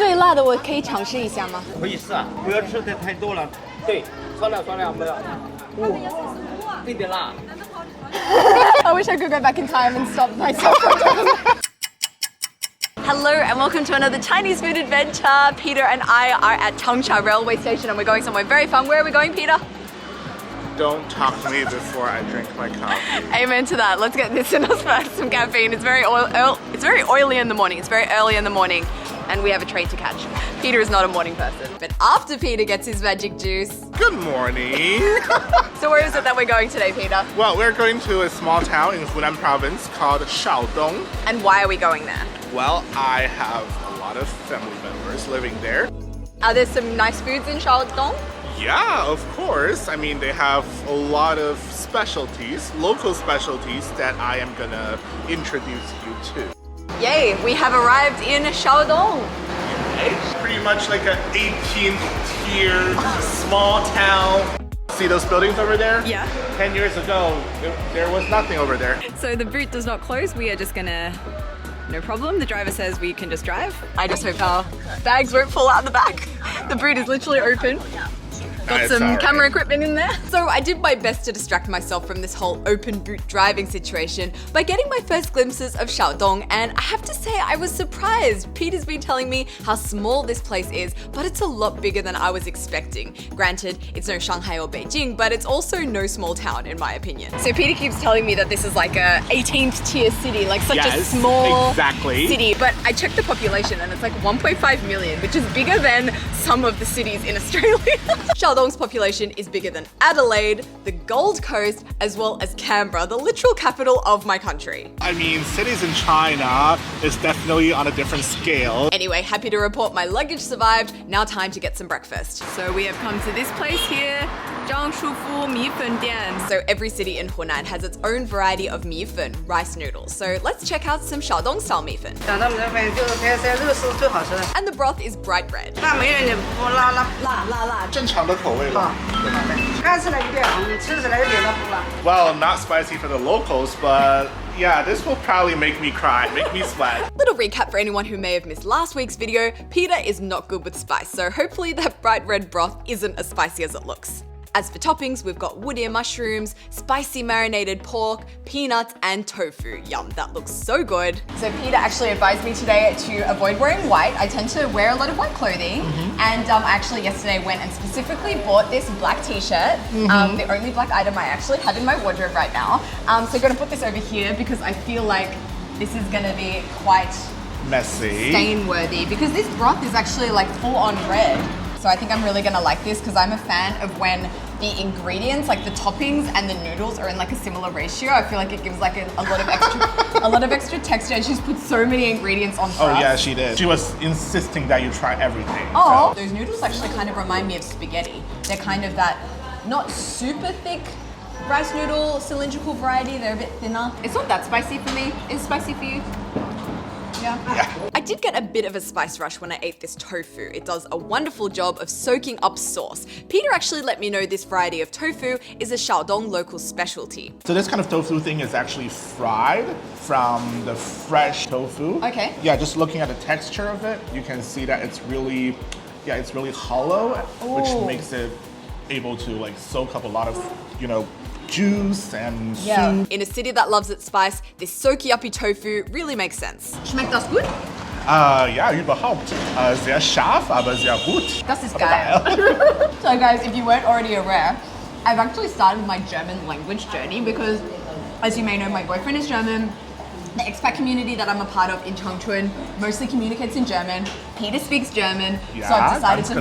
最辣的我可以尝试一下吗？可以试啊，不要吃的太多了。对，酸了，没有。这点辣。I wish I could go back in time and stop myself from doing that. Hello and welcome to another Chinese food adventure. Peter and I are at Changsha railway station and we're going somewhere very fun. Where are we going, Peter? Don't talk to me before I drink my coffee. Amen to that. Let's get this in us first, some caffeine. It's very oily in the morning. It's very early in the morning and we have a train to catch. Peter is not a morning person. But after Peter gets his magic juice... Good morning. So where is it that we're going today, Peter? Well, we're going to a small town in Hunan province called Shaodong. And why are we going there? Well, I have a lot of family members living there. Are there some nice foods in Shaodong? Yeah, of course. I mean, they have a lot of specialties, local specialties that I am gonna introduce you to. Yay, we have arrived in Shaodong. It's pretty much like an 18th tier small town. See those buildings over there? Yeah. 10 years ago, there was nothing over there. So the boot does not close. We are just gonna, no problem. The driver says we can just drive. I just hope our bags won't fall out the back. The boot is literally open. Got some camera equipment in there. So I did my best to distract myself from this whole open boot driving situation by getting my first glimpses of Shaodong, and I have to say I was surprised. Peter's been telling me how small this place is, but it's a lot bigger than I was expecting. Granted, it's no Shanghai or Beijing, but it's also no small town in my opinion. So Peter keeps telling me that this is like a 18th tier city, like such a small city. But I checked the population and it's like 1.5 million, which is bigger than some of the cities in Australia. Shaodong's population is bigger than Adelaide, the Gold Coast, as well as Canberra, the literal capital of my country. I mean, cities in China is definitely on a different scale. Anyway, happy to report my luggage survived. Now time to get some breakfast. So we have come to this place here, Zhangshufu Mi Fen Dian. So every city in Hunan has its own variety of mi fen, rice noodles. So let's check out some Shaodong style mi fen. And the broth is bright red. 正常的口味了。Well, not spicy for the locals, but yeah, this will probably make me cry, make me sweat. Little recap for anyone who may have missed last week's video, Peter is not good with spice, so hopefully that bright red broth isn't as spicy as it looks. As for toppings, we've got wood ear mushrooms, spicy marinated pork, peanuts, and tofu. Yum, that looks so good. So Peter actually advised me today to avoid wearing white. I tend to wear a lot of white clothing. And I actually yesterday went and specifically bought this black t-shirt. The only black item I actually have in my wardrobe right now. So I'm gonna put this over here because I feel like this is gonna be quite messy, stain worthy because this broth is actually like full on red. So I think I'm really gonna like this because I'm a fan of when the ingredients, like the toppings and the noodles are in like a similar ratio. I feel like it gives like a lot of extra texture, and she's put so many ingredients on for us. Oh yeah, she did. She was insisting that you try everything. Oh, so. Those noodles actually kind of remind me of spaghetti. They're kind of that not super thick rice noodle cylindrical variety. They're a bit thinner. It's not that spicy for me. Is it spicy for you? Yeah. I did get a bit of a spice rush when I ate this tofu. It does a wonderful job of soaking up sauce. Peter actually let me know this variety of tofu is a Shaodong local specialty. So this kind of tofu thing is actually fried from the fresh tofu. Okay. Yeah, just looking at the texture of it, you can see that it's really hollow, which makes it able to like soak up a lot of, juice and soup. In a city that loves its spice, this soaky uppy tofu really makes sense. Schmeckt das gut? Ja, überhaupt. Sehr scharf, aber sehr gut. Das ist geil. So guys, if you weren't already aware, I've actually started my German language journey because, as you may know, my boyfriend is German. The expat community that I'm a part of in Chongqing mostly communicates in German. Peter speaks German, so I've decided to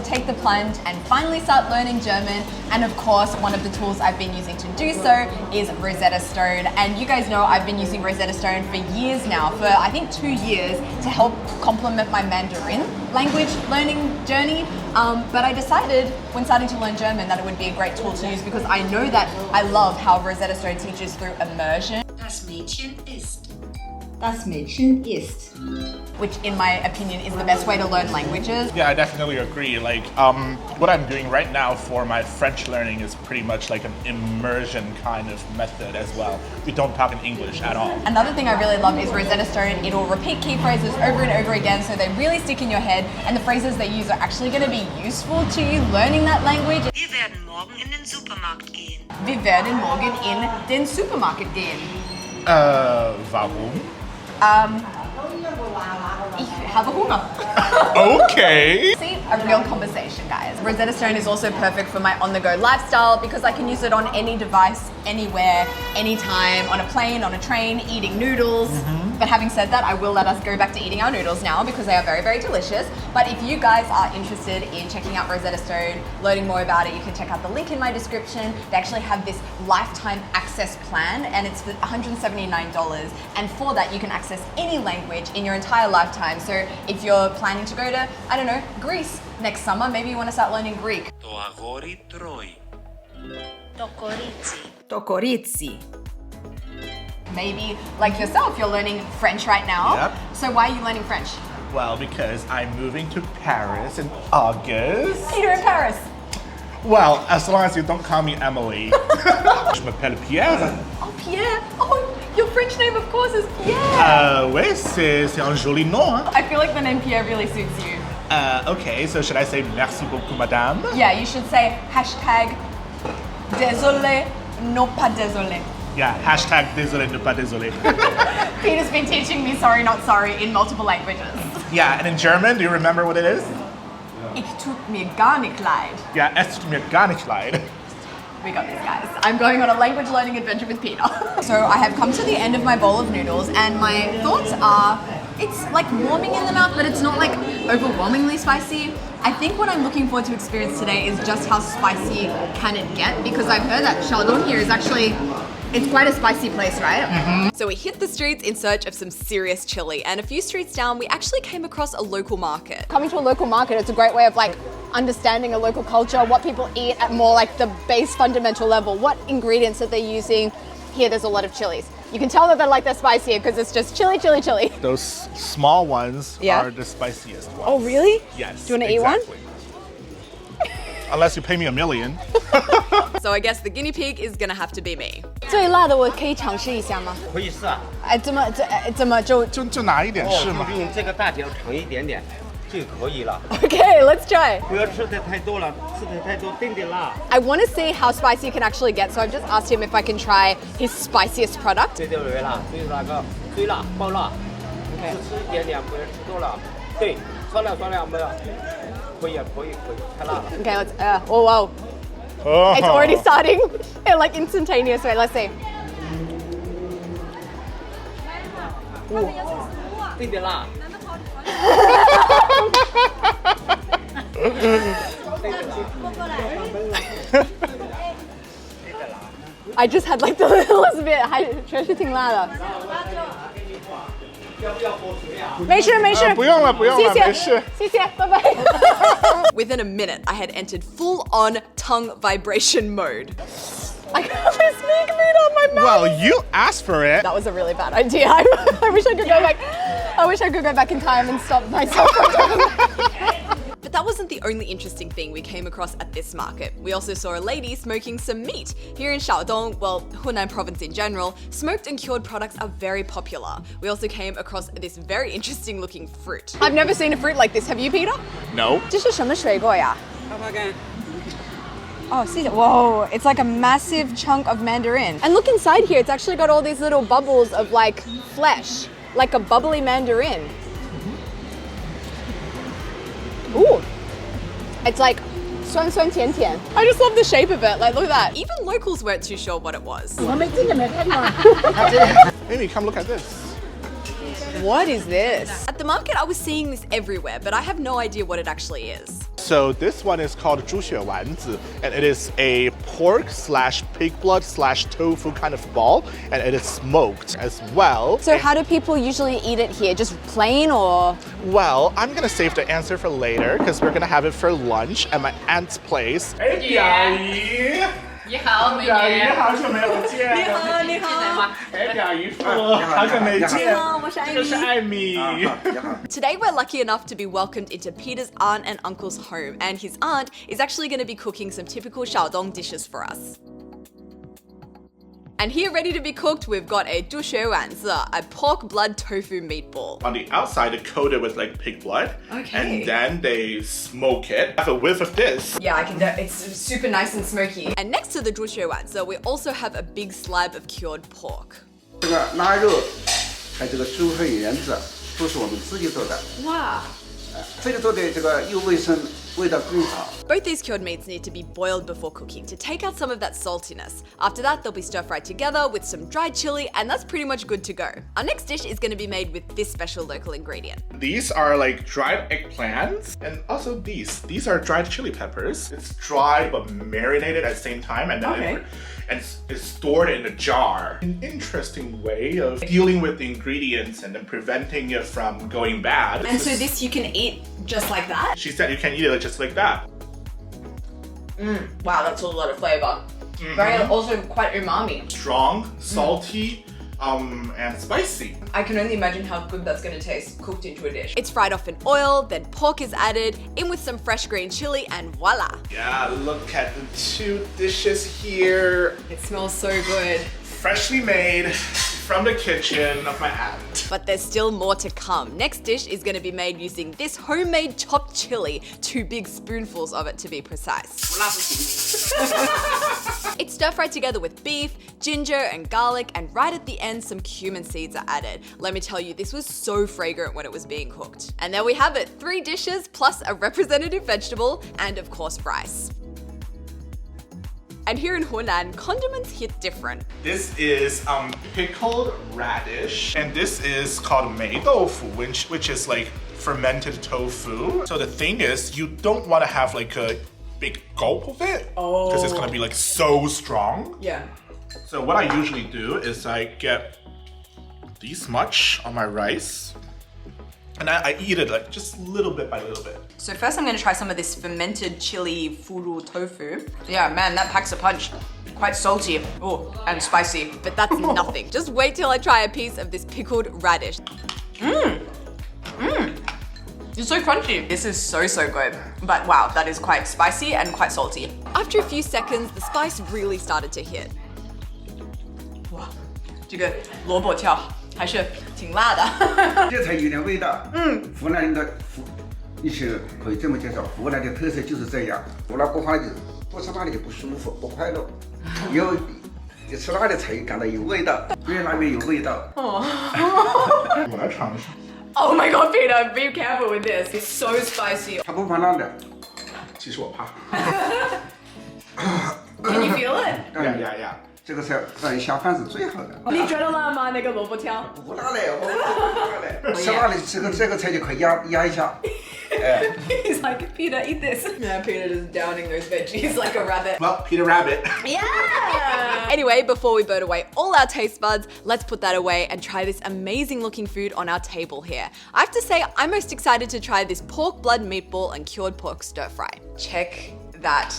take the plunge and finally start learning German. And of course, one of the tools I've been using to do so is Rosetta Stone. And you guys know I've been using Rosetta Stone for years now, for I think 2 years, to help complement my Mandarin language learning journey. But I decided when starting to learn German that it would be a great tool to use because I know that I love how Rosetta Stone teaches through immersion. Das Mädchen isst. Das Mädchen isst. which in my opinion is the best way to learn languages. Yeah, I definitely agree. Like, what I'm doing right now for my French learning is pretty much like an immersion kind of method as well. We don't talk in English at all. Another thing I really love is Rosetta Stone. It'll repeat key phrases over and over again, so they really stick in your head, and the phrases they use are actually going to be useful to you learning that language. Wir werden morgen in den Supermarkt gehen. Wir werden morgen in den Supermarkt gehen. Warum? Ich habe Hunger. Okay. See, a real conversation, guys. Rosetta Stone is also perfect for my on-the-go lifestyle because I can use it on any device, anywhere, anytime, on a plane, on a train, eating noodles. But having said that, I will let us go back to eating our noodles now because they are very, very delicious. But if you guys are interested in checking out Rosetta Stone, learning more about it, you can check out the link in my description. They actually have this lifetime access plan and it's for $179. And for that, you can access any language in your entire lifetime. So if you're planning to go to, I don't know, Greece next summer, maybe you want to start learning Greek. Το αγόρι τρώει. Το κορίτσι. Το κορίτσι. Maybe, like yourself, you're learning French right now. Yep. So why are you learning French? Well, because I'm moving to Paris in August. Peter in Paris. Well, as long as you don't call me Emily. Je m'appelle Pierre. Oh, Pierre. Oh, your French name, of course, is Pierre. Ouais, c'est un joli nom, hein? I feel like the name Pierre really suits you. Okay, so should I say merci beaucoup, madame? Yeah, you should say hashtag désolé, non pas désolé. Yeah, hashtag désolé, ne pas désolé. Peter's been teaching me sorry, not sorry in multiple languages. Yeah, and in German, do you remember what it is? Ich tut mir gar nicht leid. Yeah, es tut mir gar nicht leid. We got this, guys. I'm going on a language learning adventure with Peter. So I have come to the end of my bowl of noodles and my thoughts are, it's like warming in the mouth, but it's not like overwhelmingly spicy. I think what I'm looking forward to experience today is just how spicy can it get, because I've heard that Shaodong here is actually, it's quite a spicy place, right? So we hit the streets in search of some serious chili, and a few streets down, we actually came across a local market. Coming to a local market, it's a great way of like understanding a local culture, what people eat at more like the base fundamental level, what ingredients that they're using. Here, there's a lot of chilies. You can tell that they're spicier because it's just chili, chili, chili. Those small ones are the spiciest ones. Oh, really? Yes. Do you want to eat one? Unless you pay me $1 million. So I guess the guinea pig is gonna have to be me. 最辣的我可以尝试一下吗？可以试啊。哎，怎么就就拿一点是吗？就用这个大条盛一点点，就可以了。 Okay, let's try. 不要吃的太多了，吃的太多定点辣。 I want to see how spicy it can actually get, so I've just asked him if I can try his spiciest product. 最微辣，最辣，爆辣。吃一点点，不要吃多了。对，酸辣没有。可以，太辣了。 Okay, let's. Oh wow, Oh. it's already starting. Like instantaneous. Wait, let's see. 定点辣。 I just had like the littlest bit. 还是挺辣的。没事，不用了，没事。谢谢，拜拜。Within a minute, I had entered full-on tongue vibration mode. I got this snake meat on my mouth. Well, you asked for it. That was a really bad idea. I wish I could go back. I wish I could go back in time and stop myself from doing that. But that wasn't the only interesting thing we came across at this market. We also saw a lady smoking some meat. Here in Shaodong, well, Hunan province in general, smoked and cured products are very popular. We also came across this very interesting looking fruit. I've never seen a fruit like this. Have you, Peter? No. 这是什么水果呀？Oh, see, whoa, it's like a massive chunk of mandarin. And look inside here, it's actually got all these little bubbles of like flesh, like a bubbly mandarin. Ooh, it's like 酸酸甜甜. I just love the shape of it, like look at that. Even locals weren't too sure what it was. Amy, come look at this. What is this? At the market, I was seeing this everywhere, but I have no idea what it actually is. So this one is called 猪血丸子, and it is a pork / pig blood / tofu kind of ball, and it is smoked as well. So how do people usually eat it here? Just plain or? Well, I'm gonna save the answer for later because we're gonna have it for lunch at my aunt's place. Hey, 你好，美女。好久没有见。你好，你好。哎，表姨夫，好久没见。我是艾米。这是艾米。 Today we're lucky enough to be welcomed into Peter's aunt and uncle's home, and his aunt is actually going to be cooking some typical Shaodong dishes for us. And here ready to be cooked, we've got a 猪血丸子, a pork blood tofu meatball. On the outside, they coat it with like pig blood. Okay. And then they smoke it. Have a whiff of this. Yeah, it's super nice and smoky. And next to the 猪血丸子, we also have a big slab of cured pork. 这个腊肉还有这个猪和圆子都是我们自己做的。 Wow. 自己做的这个又卫生，味道更好。 Both these cured meats need to be boiled before cooking to take out some of that saltiness. After that, they'll be stir-fried together with some dried chili, and that's pretty much good to go. Our next dish is going to be made with this special local ingredient. These are like dried eggplants. And also these are dried chili peppers. It's dried but marinated at the same time. And then it's stored in a jar. An interesting way of dealing with the ingredients and then preventing it from going bad. And so this you can eat just like that? She said you can eat it just like that. Wow, that's a lot of flavor. Very also quite umami. Strong, salty, and spicy. I can only imagine how good that's going to taste cooked into a dish. It's fried off in oil, then pork is added, in with some fresh green chili, and voila. Yeah, look at the two dishes here. It smells so good. Freshly made from the kitchen of my aunt. But there's still more to come. Next dish is going to be made using this homemade chopped chili, 2 big spoonfuls of it to be precise. It's stir-fried together with beef, ginger, and garlic, and right at the end, some cumin seeds are added. Let me tell you, this was so fragrant when it was being cooked. And there we have it, 3 dishes plus a representative vegetable, and of course, rice. And here in Hunan, condiments hit different. This is pickled radish, and this is called mei doufu, which is like fermented tofu. So the thing is, you don't want to have like a big gulp of it, because it's gonna be like so strong. Yeah. So what I usually do is I get this much on my rice, and I eat it like just little bit by little bit. So first I'm going to try some of this fermented chili furu tofu. Yeah, man, that packs a punch. Quite salty, and spicy. But that's nothing. Just wait till I try a piece of this pickled radish. It's so crunchy. This is so good. But wow, that is quite spicy and quite salty. After a few seconds, the spice really started to hit. Wow, 这个萝卜条还是挺辣的。这才有点味道。湖南人的一些可以这么介绍，湖南的特色就是这样。湖南不花就不吃辣的就不舒服，不快乐。一吃辣的才感到有味道，越辣越有味道。我来尝一下。 Oh my god, Peter, be careful with this. It's so spicy. 他不怕辣的。其实我怕。 Can you feel it? Yeah. 这个菜让人下饭是最好的。你觉得辣吗？那个萝卜条？不辣嘞，我不辣嘞。吃辣的这个菜就可以压一下。He's like, Peter, eat this. Yeah, Peter just downing those veggies like a rabbit. Well, Peter Rabbit. Yeah! Anyway, before we burn away all our taste buds, let's put that away and try this amazing looking food on our table here. I have to say, I'm most excited to try this pork blood meatball and cured pork stir fry. Check that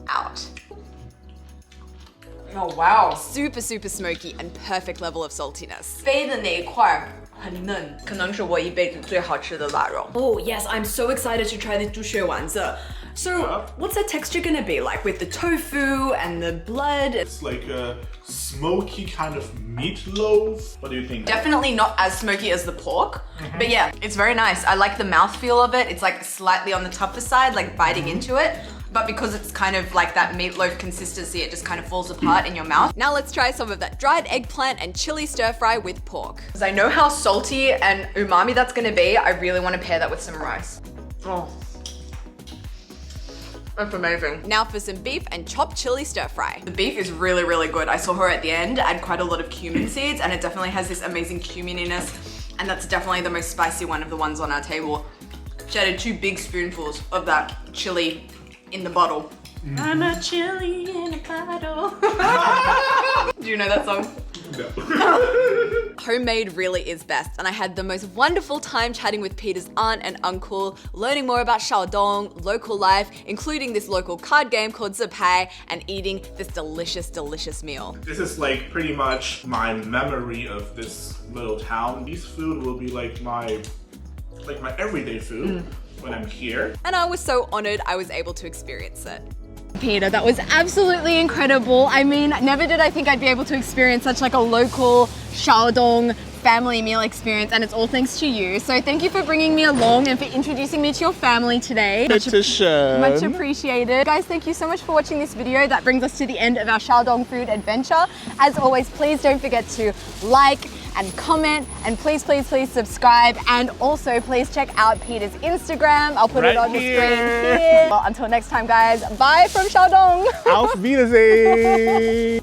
out. Oh wow. Super smoky and perfect level of saltiness. 飞的那一块很嫩，可能是我一辈子最好吃的腊肉。Oh yes, I'm so excited to try the 猪血丸子. So, what's the texture gonna be like with the tofu and the blood? It's like a smoky kind of meatloaf. What do you think? Definitely not as smoky as the pork, but yeah, it's very nice. I like the mouthfeel of it. It's like slightly on the tougher side, like biting into it. But because it's kind of like that meatloaf consistency, it just kind of falls apart in your mouth. Now let's try some of that dried eggplant and chili stir fry with pork. Because I know how salty and umami that's gonna be, I really want to pair that with some rice. Oh. That's amazing. Now for some beef and chopped chili stir fry. The beef is really good. I saw her at the end add quite a lot of cumin seeds, and it definitely has this amazing cumininess, and that's definitely the most spicy one of the ones on our table. She added 2 big spoonfuls of that chili in the bottle. I'm a chili in a bottle. Do you know that song? No. Homemade really is best, and I had the most wonderful time chatting with Peter's aunt and uncle, learning more about Shaodong, local life, including this local card game called xxxx, and eating this delicious, delicious meal. This is like pretty much my memory of this little town. This food will be like my everyday food when I'm here. And I was so honored I was able to experience it. Peter, that was absolutely incredible. I mean, never did I think I'd be able to experience such like a local Shaodong family meal experience, and it's all thanks to you. So thank you for bringing me along and for introducing me to your family today. Much appreciated. Guys, thank you so much for watching this video. That brings us to the end of our Shaodong food adventure. As always, please don't forget to like and comment, and please, please, please subscribe, and also please check out Peter's Instagram. I'll put it on the screen here. Well, until next time, guys, bye from Shaodong. Auf Wiedersehen.